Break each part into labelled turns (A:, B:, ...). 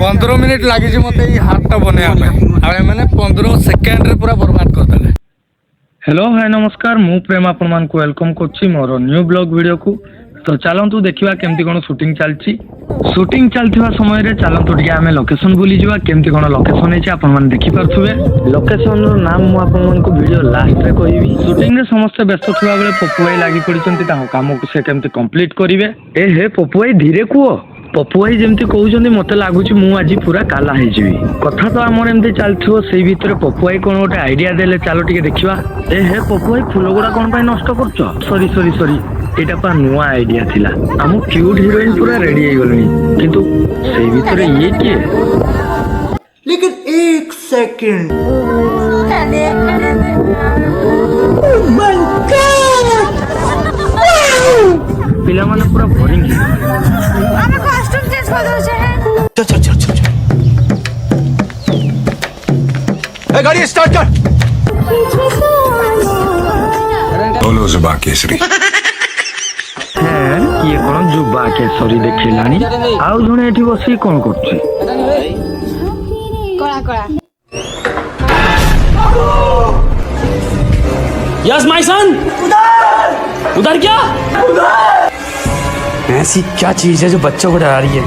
A: 15 minute लगी मत हार्टा बनवाई मैंने 15 सेकेंड पूरा बर्बाद करदे। हेलो हाय नमस्कार मु प्रेम आपण मान को वेलकम करछि मोर न्यू ब्लॉग वीडियो को। तो चलतु देखा केमती कौन शूटिंग चलती शूटिंग चलता समय रे चलतु टिके आमे लोकेशन बुली जिवा केमती कौन लोकेशन है आपण मान देखि पारथुबे। लोकेशन रो नाम मु आपण मान को वीडियो लास्ट रे कहबी। शूटिंग रे समस्त व्यस्त थिबा बेले पप्पू भाई लागि पड़िचंती ताको काम को से केमती कंप्लीट करिवे। ए हे पप्पू भाई धीरे कुओ पप्पू भाई जमती कहउछंती मते लागुची मु आज पूरा काला हे जिवी कथा तो हमर एमती चलथियो सेई भितरे पप्पू भाई कोन गोटे आइडिया देले चलो टिके देखिवा। ए हे पप्पू भाई फूल गुडा कोन पय नष्ट करछो सॉरी सॉरी सॉरी एटा पा नुआ आइडिया थिला हम क्यूट हीरोइन पूरा रेडी हे गलनी किंतु सेई भितरे ये के
B: लेकिन एक सेकंड
A: पिला माने पूरा बोरिंग है
C: हमें कॉस्ट्यूम चेंज कर दो है।
B: चल चल चल चल ए गाड़ी स्टार्ट कर
D: बोलो जुबा केसरी
A: ये कौन जुबा केसरी देखिलानी आउ जने एठी बसी कोन करछि
C: कड़ा कड़ा
E: यस माय सन उधर क्या ऐसी क्या चीज है जो बच्चों को डरा रही है।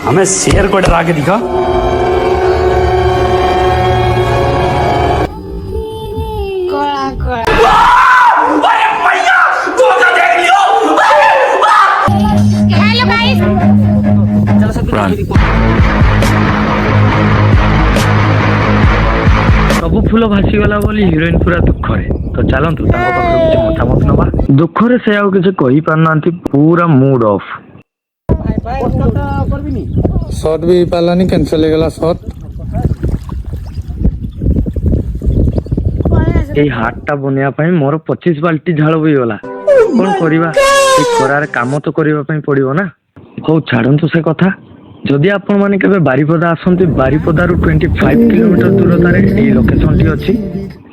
E: हमें शेर को डरा के दिखा।
C: कड़ा कड़ा हेलो गाइस
A: सब फूल भासी गला बोली हीरोइन पूरा दुख रे। तो चलतु किसी मतामत नवा दुख रे से आउ किसी कहि पारनांती पूरा मूड ऑफ शॉट भी पालानी कैंसिल हो गला शॉट ए हार्टा बनिया पई मोर 25 बाल्टी झाड़ भी गला कोन करिवा ए खरार काम तो करिवा पई पड़िबो ना। हो छाड़ंतु से कथा जदि आपण माने केबे बारीपदा आसंती बारीपदा रु 25 किलोमीटर दूरता रे ए लोकेशन टी अछि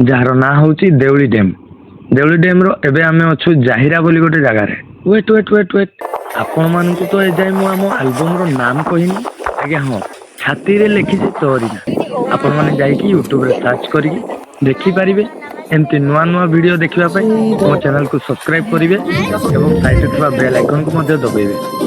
A: जार ना होची देउली डैम रो एबे आमे अछु जाहिरा बोली गोटे जगह रे। वेट वेट वेट वेट आपण मान को तो ए जाय मु आम एल्बम रो नाम कहिनी आगे हां छाती रे लिखि जे तोरीना आपण माने जाई कि YouTube रे सर्च करी देखि परिबे एमती नुआ नुआ वीडियो देखिबा पई मो चैनल को सब्सक्राइब करिवे एवं साइड रे बेल आइकन को मध्य दबाइबे।